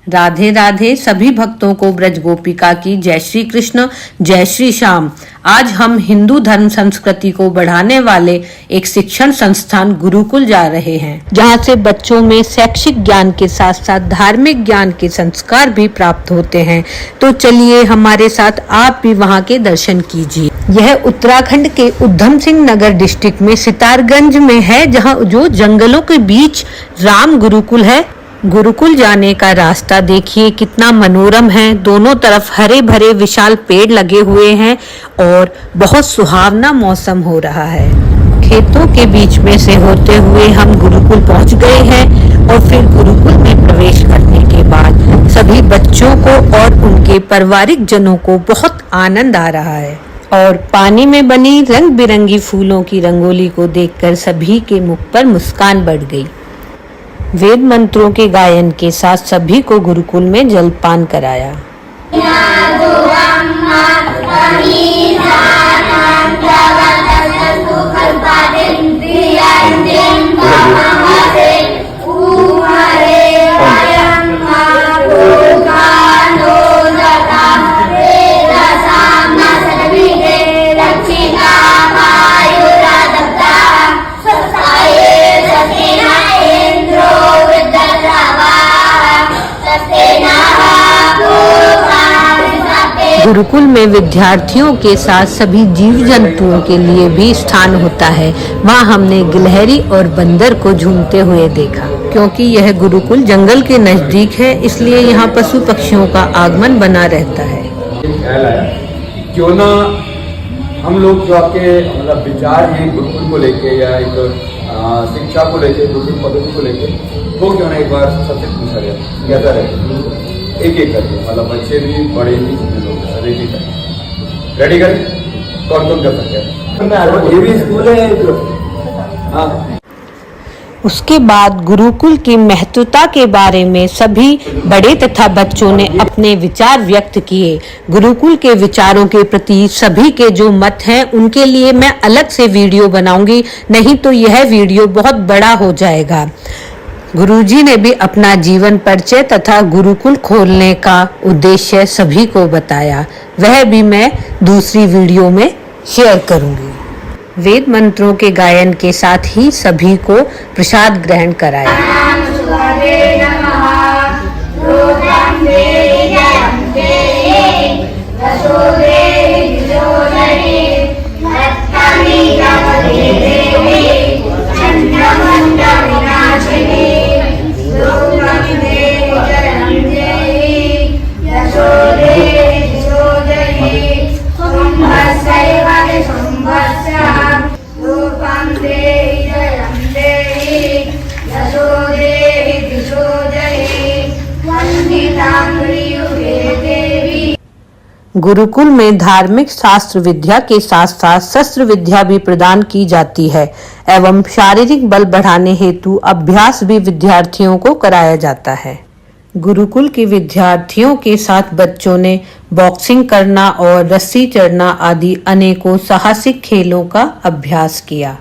राधे राधे सभी भक्तों को ब्रज गोपिका की जय श्री कृष्ण, जय श्री श्याम। आज हम हिंदू धर्म संस्कृति को बढ़ाने वाले एक शिक्षण संस्थान गुरुकुल जा रहे हैं, जहां से बच्चों में शैक्षिक ज्ञान के साथ साथ धार्मिक ज्ञान के संस्कार भी प्राप्त होते हैं। तो चलिए हमारे साथ आप भी वहां के दर्शन कीजिए। यह उत्तराखंड के उधम सिंह नगर डिस्ट्रिक्ट में सितारगंज में है, जहां जो जंगलों के बीच राम गुरुकुल है। गुरुकुल जाने का रास्ता देखिए कितना मनोरम है। दोनों तरफ हरे भरे विशाल पेड़ लगे हुए हैं और बहुत सुहावना मौसम हो रहा है। खेतों के बीच में से होते हुए हम गुरुकुल पहुंच गए हैं और फिर गुरुकुल में प्रवेश करने के बाद सभी बच्चों को और उनके पारिवारिक जनों को बहुत आनंद आ रहा है और पानी में बनी रंग बिरंगी फूलों की रंगोली को देखकर सभी के मुख पर मुस्कान बढ़ गई। वेद मंत्रों के गायन के साथ सभी को गुरुकुल में जलपान कराया। गुरुकुल में विद्यार्थियों के साथ सभी जीव जंतुओं के लिए भी स्थान होता है। वहाँ हमने गिलहरी और बंदर को झूमते हुए देखा। क्योंकि यह गुरुकुल जंगल के नजदीक है, इसलिए यहाँ पशु पक्षियों का आगमन बना रहता है। क्यों ना हम लोग जो आपके मतलब विचार हैं गुरुकुल को लेके या एक शिक्षा को लेके, गुरुकुल पद्धति को लेके, तो क्यों ना एक बार सबसे पूछा गया ज्यादा रहे एक करके, मतलब बच्चे भी बड़े भी लोग सब एक करके रेडी करें। कौन कौन कर सकते हैं? ये भी स्कूल है। हाँ। उसके बाद गुरुकुल की महत्वता के बारे में सभी बड़े तथा बच्चों ने अपने विचार व्यक्त किए। गुरुकुल के विचारों के प्रति सभी के जो मत हैं उनके लिए मैं अलग से वीडियो बनाऊंगी, नहीं तो यह वीडियो बहुत बड़ा हो जाएगा। गुरुजी ने भी अपना जीवन परिचय तथा गुरुकुल खोलने का उद्देश्य सभी को बताया, वह भी मैं दूसरी वीडियो में शेयर करूंगी। वेद मंत्रों के गायन के साथ ही सभी को प्रसाद ग्रहण कराया। गुरुकुल में धार्मिक शास्त्र विद्या के साथ साथ शस्त्र विद्या भी प्रदान की जाती है एवं शारीरिक बल बढ़ाने हेतु अभ्यास भी विद्यार्थियों को कराया जाता है। गुरुकुल के विद्यार्थियों के साथ बच्चों ने बॉक्सिंग करना और रस्सी चढ़ना आदि अनेकों साहसिक खेलों का अभ्यास किया।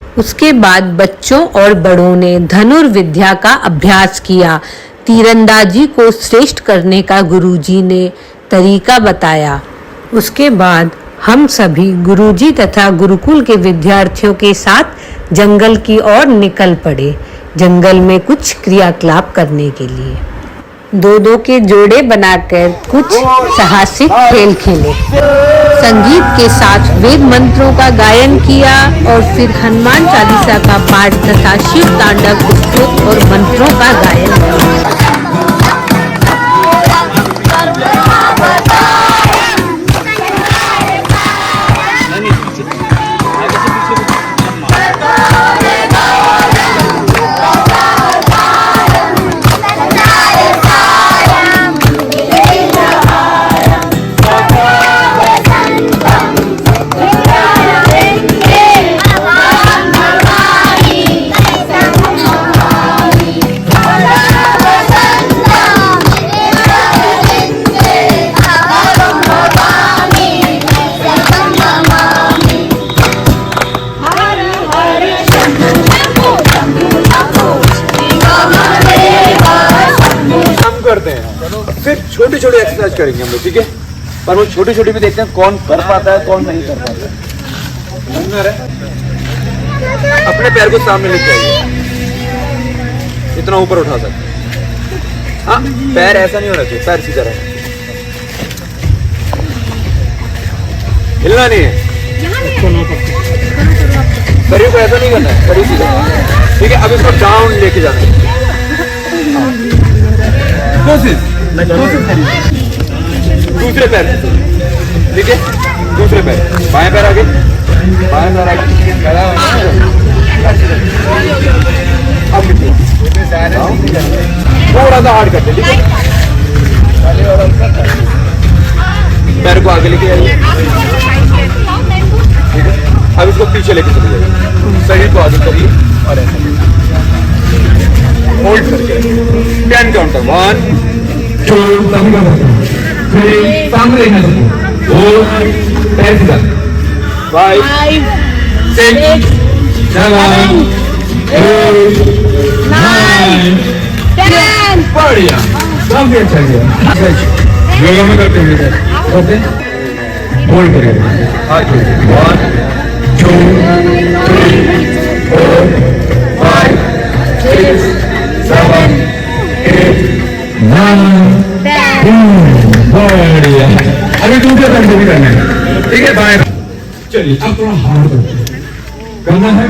उसके बाद बच्चों और बड़ों ने धनुर्विद्या का अभ्यास किया। तीरंदाजी को श्रेष्ठ करने का गुरुजी ने तरीका बताया। उसके बाद हम सभी गुरुजी तथा गुरुकुल के विद्यार्थियों के साथ जंगल की ओर निकल पड़े, जंगल में कुछ क्रियाकलाप करने के लिए। दो के जोड़े बनाकर कुछ साहसिक खेल खेले, संगीत के साथ वेद मंत्रों का गायन किया और फिर हनुमान चालीसा का पाठ तथा शिव तांडव स्तोत्र और मंत्रों का गायन किया। करते हैं, फिर छोटी छोटी एक्सरसाइज करेंगे हम लोग, ठीक है। पर वो छोटी छोटी भी देखते हैं कौन कर पाता है कौन नहीं कर पाता है। अपने पैर को सामने लेके आइए, इतना ऊपर उठा सकते हैं। हाँ, पैर ऐसा नहीं होना चाहिए, पैर सीधा रहे, हिलना नहीं है, शरीर को ऐसा नहीं करना है, शरीर सीधा, ठीक है। अब इसको डाउन लेके जाना है, कोशिश दूसरे पैर, ठीक है। दूसरे पैर, बाएं पैर आगे, बाएं पैर आगे, अब थोड़ा सा हार्ड करते, ठीक है। पैर को आगे लेके आइए, ठीक है। अब इसको पीछे लेके चले जाइए, शरीर को आगे करिए और ऐसा होल्ड करके 10 काउंटर 1 2 3 सामने देखना चाहिए, 4 5 6 7 8 9 10 बढ़िया, काफी अच्छा गया। योगा में करते हैं, ओके, होल्ड करिए, 1 2 3 4 5 6 7 8 9 बढ़िया। अभी दूसरे पैर को भी करना है, ठीक है। बाएं, चलिए अब थोड़ा हार्ड करना है,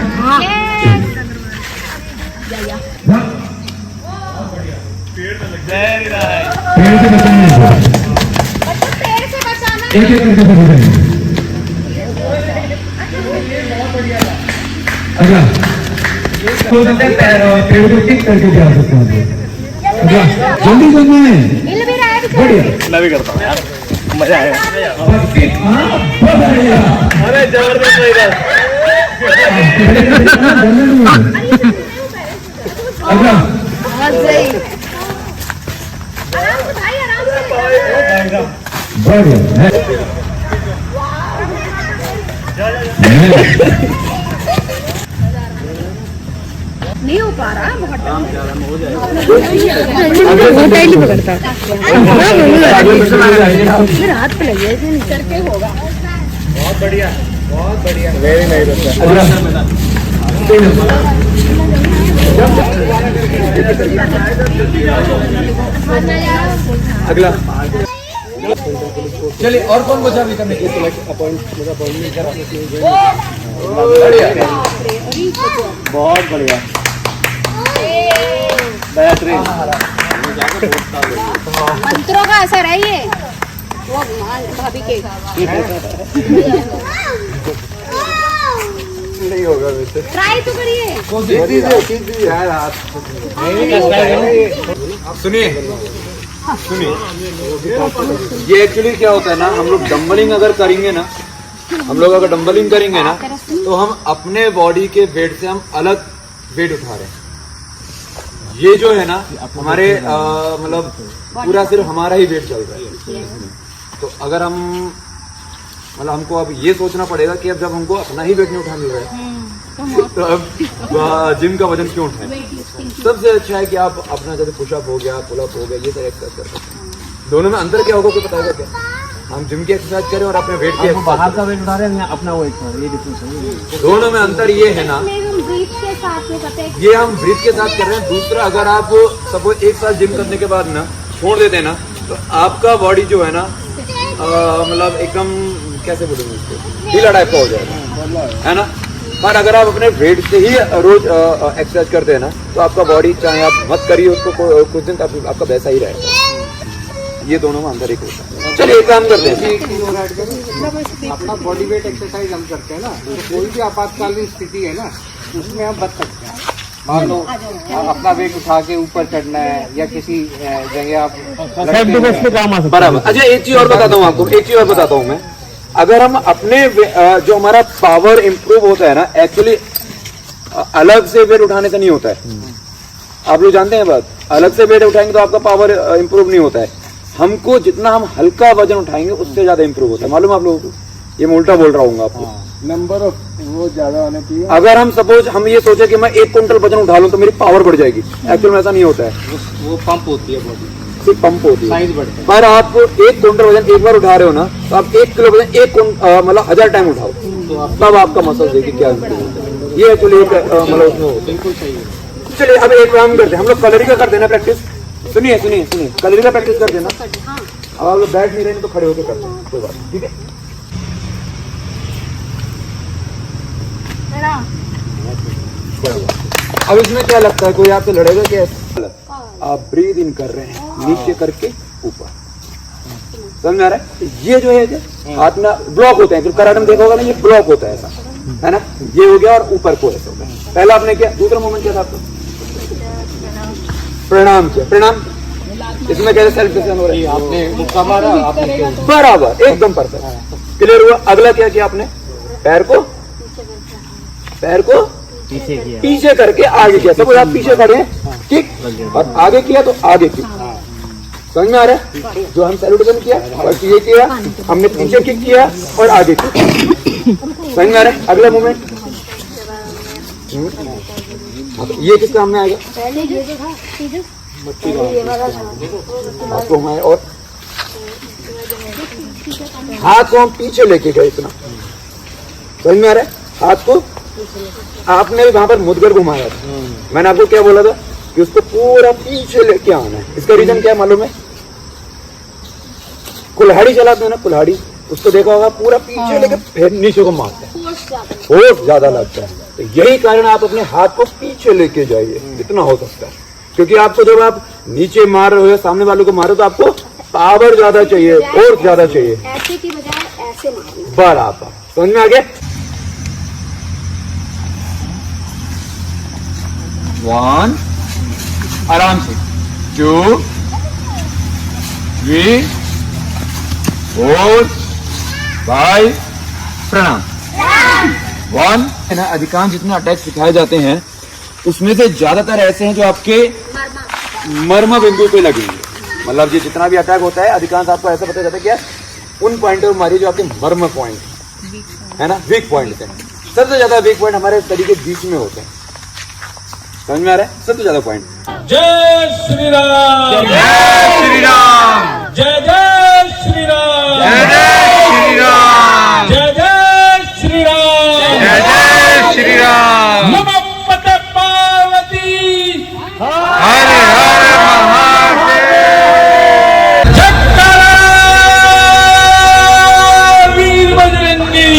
पेड़ से बचना है, एक एक करके बचना है। अगला हो सकता है पेड़ को टिक करके जा सकते हैं। अगला जल्दी करना है, बढ़िया, मैं भी करता हूँ यार, मजा आएगा। अरे जबरदस्त रहेगा। अगला बढ़िया, नहीं हो पा रहा, बहुत टाइटली पकड़ता फिर हाथ पे लगे करके होगा। बहुत बढ़िया, बहुत बढ़िया, वेरी नाइस। अगला चलिए, और कौन बचा अभी करने के लिए? अपॉइंटमेंट करा, बढ़िया, बहुत बढ़िया, बेहतरीन। मंत्रों का असर है ये, वो भाभी के नहीं होगा वैसे, ट्राई तो करिए। यार आप सुनिए, सुनिए, ये एक्चुअली क्या होता है ना, हम लोग डंबलिंग अगर करेंगे ना, हम लोग अगर डंबलिंग करेंगे ना, तो हम अपने बॉडी के वेट से हम अलग वेट उठा रहे हैं। ये जो है ना हमारे मतलब पूरा सिर्फ हमारा ही वेट चल रहा है। तो अगर हम मतलब हमको अब ये सोचना पड़ेगा कि अब जब हमको अपना ही वेट नहीं उठा मिल रहा है, तो अब जिम का वजन क्यों उठाएं? सबसे अच्छा है कि आप अपना जैसे पुशअप हो गया, पुलअप हो गया, ये सब एक्सरसाइज कर सकते हैं। दोनों में अंतर क्या होगा कोई बताएगा क्या? हम जिम की एक्सरसाइज करें और अपने वेट की बाहर का वेट उठा रहे हैं, अपना वेट उठा रहे हैं, ये डिफरेंस है। दोनों में अंतर ये है ना, ये हम ब्रीथ के साथ कर रहे हैं। दूसरा, अगर आप सपोज एक साल जिम करने के बाद ना छोड़ देते हैं ना, तो आपका बॉडी जो है ना मतलब एकदम कैसे बोलूंगा इसको, ढीला टाइप का हो जाएगा, है ना। पर अगर आप अपने वेट से ही रोज एक्सरसाइज करते हैं ना, तो आपका बॉडी चाहे आप मत करिए उसको कुछ दिन आपका वैसा ही रहेगा। ये दोनों में अंदर एक होता है। चलिए एक काम करते हैं, अपना बॉडी वेट एक्सरसाइज हम करते हैं ना, तो कोई भी आपातकालीन स्थिति है ना, उसमें हम बच सकते हैं। मान लो अपना वेट उठा के ऊपर चढ़ना है या किसी जगह आप बराबर। अच्छा एक चीज और बताता हूँ आपको, एक चीज और बताता हूँ मैं। अगर हम अपने जो हमारा पावर इम्प्रूव होता है ना, एक्चुअली अलग से वेट उठाने से नहीं होता है। आप लोग जानते हैं बात, अलग से वेट उठाएंगे तो आपका पावर इम्प्रूव नहीं होता है। हमको जितना हम हल्का वजन उठाएंगे उससे ज्यादा इम्प्रूव होता है। मालूम है आप लोगों को? ये मैं उल्टा बोल रहा हूँ आपको। नंबर ऑफ वो ज्यादा होने चाहिए। अगर हम सपोज हम ये सोचे कि मैं 1 क्विंटल वजन उठा लूं तो मेरी पावर बढ़ जाएगी, एक्चुअल में ऐसा नहीं होता है। वो पंप होती है बॉडी। से पंप होती है, साइज बढ़ता है। पर आप 1 कुंटल वजन एक बार उठा रहे हो ना, तो आप 1 किलो वजन मतलब 1000 टाइम उठाओ, तब आपका मसल देखिए क्या है। ये एक्चुअली मतलब उसमें होता है। बिल्कुल सही है। चलिए अब एक काम करते हैं, हम लोग कलरी का करते हैं ना प्रैक्टिस। सुनिए सुनिए सुनिए, कलरी का प्रैक्टिस करते हैं ना। अब आप लोग बैठ नहीं रहे तो खड़े होकर करते हैं, कोई बात नहीं, ठीक है। अब इसमें क्या लगता है, कोई आपसे लड़ेगा क्या? आप ब्रीद इन कर रहे हैं, नीचे करके ऊपर, समझ में आ रहा है? ये जो है हाथ में ब्लॉक होते हैं, फिर कराटे में देखा होगा ना, ये ब्लॉक होता है ऐसा, है ना? ये हो गया और ऊपर को ऐसा हो गया। पहला आपने क्या, दूसरा मूवमेंट क्या था आपका? प्रणाम किया, प्रणाम। इसमें कैसे सेल्फ डिफेंस हो रहा है? आपने मुक्का मारा, आपने बराबर, एकदम परफेक्ट, क्लियर हुआ। अगला क्या किया आपने? पैर को पीछे करके आगे किया, सब आप पीछे खड़े हैं, ठीक, और आगे किया तो आगे किक, समझ में आ रहा है? जो हम सैल्यूटेशन किया और ये किया, हमने पीछे किक किया और आगे किक, समझ में आ रहा है? अगला मूवमेंट ये किस काम में आएगा? आपको हमारे और हाथ को हम पीछे लेके गए इतना, समझ में आ रहा है? हाथ को आपने भी वहां पर मुदगर घुमाया था, मैंने आपको क्या बोला था कि उसको पूरा पीछे लेके आना है। इसका रीजन क्या है मालूम है? कुल्हाड़ी चलाते हैं ना, कुल्हाड़ी, उसको देखा होगा पूरा पीछे लेके फिर नीचे को मारते हैं, फोर्स ज्यादा लगता है। तो यही कारण आप अपने हाथ को पीछे लेके जाइए जितना हो सकता है, क्योंकि आपको जब आप नीचे मार रहे हो या सामने वालों को मारो तो आपको पावर ज्यादा चाहिए, फोर्स ज्यादा चाहिए, ऐसे की बजाय ऐसे मारना। बराबर, समझ में आ गया? 1 आराम से, 2 3 4 5 प्रणाम। 1 है ना, अधिकांश जितने अटैक सिखाए जाते हैं उसमें से ज्यादातर ऐसे हैं जो आपके मर्म बिंदु पे लगेंगे। मतलब ये जितना भी अटैक होता है अधिकांश आपको ऐसा पता जाता है क्या, उन पॉइंट पर मारिए जो आपके मर्म पॉइंट है ना, वीक पॉइंट है। सबसे ज्यादा वीक पॉइंट हमारे शरीर के बीच में होते हैं, समझ में आ रहा है? सबसे ज्यादा पॉइंट। जय श्री राम, जय श्री राम, जय जय श्री राम, जय जय श्री राम, जय जय श्री राम, जय जय श्री राम। नमः पते पार्वती, हर हर महादेव। जगदम्बा वीर बजरंगी।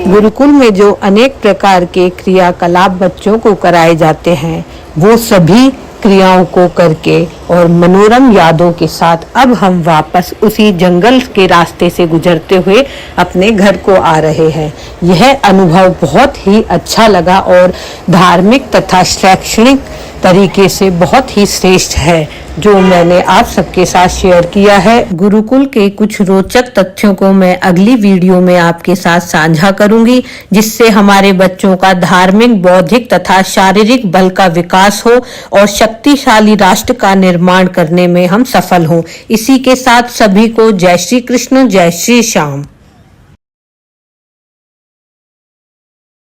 गुरुकुल में जो अनेक प्रकार के क्रियाकलाप बच्चों को कराए जाते हैं, वो सभी क्रियाओं को करके और मनोरम यादों के साथ अब हम वापस उसी जंगल के रास्ते से गुजरते हुए अपने घर को आ रहे हैं। यह अनुभव बहुत ही अच्छा लगा और धार्मिक तथा शैक्षणिक तरीके से बहुत ही श्रेष्ठ है, जो मैंने आप सबके साथ शेयर किया है। गुरुकुल के कुछ रोचक तथ्यों को मैं अगली वीडियो में आपके साथ साझा करूंगी, जिससे हमारे बच्चों का धार्मिक, बौद्धिक तथा शारीरिक बल का विकास हो और शक्तिशाली राष्ट्र का निर्माण करने में हम सफल हों। इसी के साथ सभी को जय श्री कृष्ण, जय श्री श्याम।